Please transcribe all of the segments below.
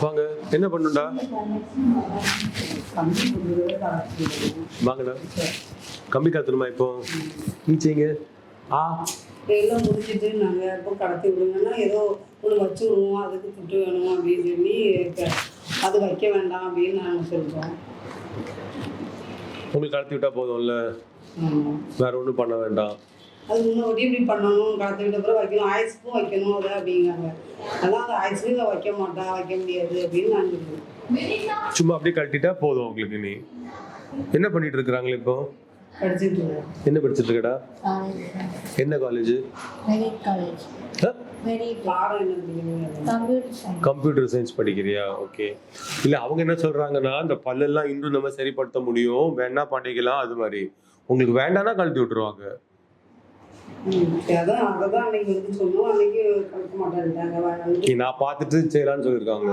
வாங்க, என்ன பண்ணுண்டா? வாங்கடா. கம்பி காத்தணுமா இப்போ? நீச்சைங்க. ஆ எல்லாம் முடிச்சுட்டு நாங்கள் இப்போ கடத்தி விடுங்கன்னா ஏதோ ஒன்று வச்சு விடுவோம், அதுக்கு துட்டு வேணும் அப்படின்னு சொல்லி அது வைக்க வேண்டாம் அப்படின்னு நாங்கள் சொல்கிறோம். உங்களுக்கு கடத்தி விட்டா போதும்ல, வேற ஒன்றும் பண்ண வேண்டாம். அது முன்னாடி இப்படி பண்ணணும், கடத்தி விட்ட பிறகு வைக்கணும், ஆயுசுக்கும் வைக்கணும் அதை அப்படிங்காங்க. அதான் அந்த ஆயுசுக்கு வைக்க மாட்டா, வைக்க முடியாது அப்படின்னு நான் சொல்லுவேன். சும்மா அப்படியே கழட்டிட்டா போதும் உங்களுக்கு. நீ என்ன பண்ணிட்டு இருக்கிறாங்களே இப்போ? படிச்சுட்டு என்ன படிச்சுட்டு இருக்கடா? என்ன காலேஜ்? கம்ப்யூட்டர் சயின்ஸ் படிக்கிறியா? ஓகே. இல்ல அவங்க என்ன சொல்றாங்கன்னா, இந்த பல்லெல்லாம் இன்னும் நம்ம சரிப்படுத்த முடியும், வேணா பண்ணிக்கலாம், அது மாதிரி. உங்களுக்கு வேண்டாம்னா கழட்டி விட்டுருவாங்க. நான் பார்த்துட்டு செய்யலான்னு சொல்லியிருக்காங்க.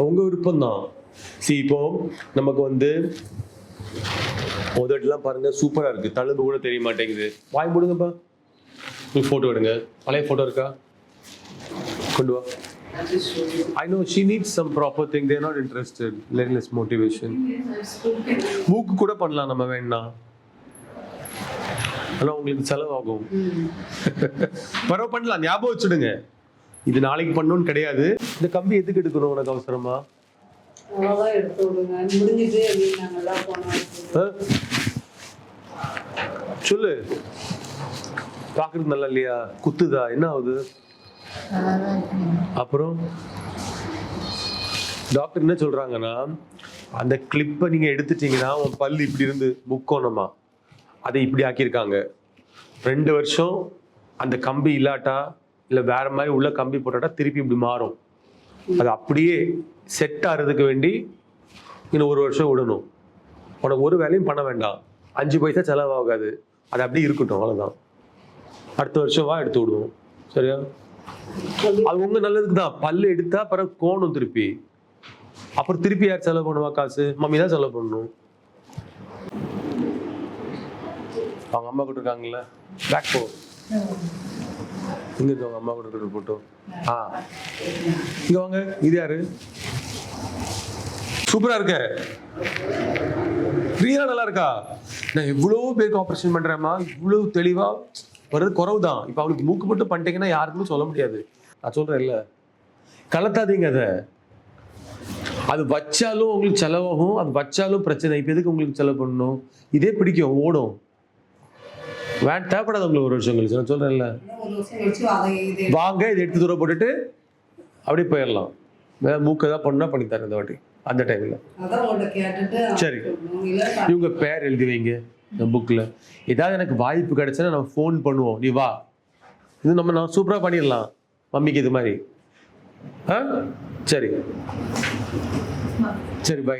உங்க விருப்பம் தான். இப்போ நமக்கு வந்து உதட்டுலாம் பாருங்க சூப்பரா இருக்கு, தழும்பு கூட தெரிய மாட்டேங்குது. வாய் மூடுங்கப்பா. போட்டோ எடுங்க. பழைய போட்டோ இருக்கா? கொண்டு வா. I know she needs some proper thing. They're not interested. Less motivation. மூக்கு கூட பண்ணலாம் நம்ம வேணா. ஆனா உங்களுக்கு செலவாகும். பரவ பண்ணலாம், ஞாபகம் வச்சுடுங்க. இது நாளைக்கு பண்ணணும்னு கிடையாது. இந்த கம்பி எதுக்கு எடுக்கணும் உனக்கு அவசரமா? சொல்லு. பாக்குறது நல்லா இல்லையா? குத்துதா? என்ன ஆகுது? அப்புறம் டாக்டர் என்ன சொல்றாங்கன்னா, அந்த கிளிப்பை நீங்க எடுத்துட்டீங்கன்னா உன் பல்லு இப்படி இருந்து முக்கோணமா அதை இப்படி ஆக்கியிருக்காங்க. 2 வருஷம் அந்த கம்பி இல்லாட்டா இல்லை வேற மாதிரி உள்ள கம்பி போட்டாட்டா திருப்பி இப்படி மாறும். அது அப்படியே செட் ஆகிறதுக்கு வேண்டி இன்னும் 1 வருஷம் விடணும். உனக்கு ஒரு வேலையும் பண்ண வேண்டாம், 5 பைசா செலவாகாது. அது அப்படியே இருக்கட்டும், அவ்வளோதான். அடுத்த வருஷம் வா, எடுத்து விடுவோம். சரியா? அது உங்க நல்லதுக்கு தான். பல்லு எடுத்தா பிறகு கோணும் திருப்பி. அப்புறம் திருப்பி யார் செலவு பண்ணுவா காசு? மம்மி தான் செலவு பண்ணணும். அவங்க அம்மா கிட்ட இருக்காங்கல்ல, பேக் போ. இங்க இருக்கு அவங்க அம்மா கிட்ட போட்டோ. இங்க வாங்க. இது யாரு? சூப்பரா இருக்க. பிரியா நல்லா இருக்கா? நான் எவ்வளவு பேருக்கு ஆபரேஷன் பண்றேம்மா, இவ்வளவு தெளிவா வர்றது குறவு தான். இப்ப அவளுக்கு மூக்கு மட்டும் பண்ணிட்டீங்கன்னா யாருக்குமே சொல்ல முடியாது. நான் சொல்றேன் இல்ல, கலத்தாதீங்க. அது வச்சாலும் உங்களுக்கு செலவாகும், அது வச்சாலும் பிரச்சனை. இப்ப எதுக்கு உங்களுக்கு செலவு பண்ணணும்? இதே பிடிக்கும், ஓடும். தேவைப்படாது உங்களுக்கு 1 வருஷம் கழிச்சு. நான் சொல்றேன்ல, வாங்க இதை எடுத்து தூர போட்டுட்டு அப்படியே போயிடலாம். மூக்கு ஏதாவது பண்ணா பண்ணித்தரேன் இந்த வாட்டி, அந்த டைம்ல. சரி, இவங்க பேர் எழுதி வைங்க இந்த புக்ல. ஏதாவது எனக்கு வாய்ப்பு கிடைச்சா நம்ம ஃபோன் பண்ணுவோம், நீ வா. இது நான் சூப்பரா பண்ணிடலாம் மம்மிக்கு இது மாதிரி. சரி சரி, பை.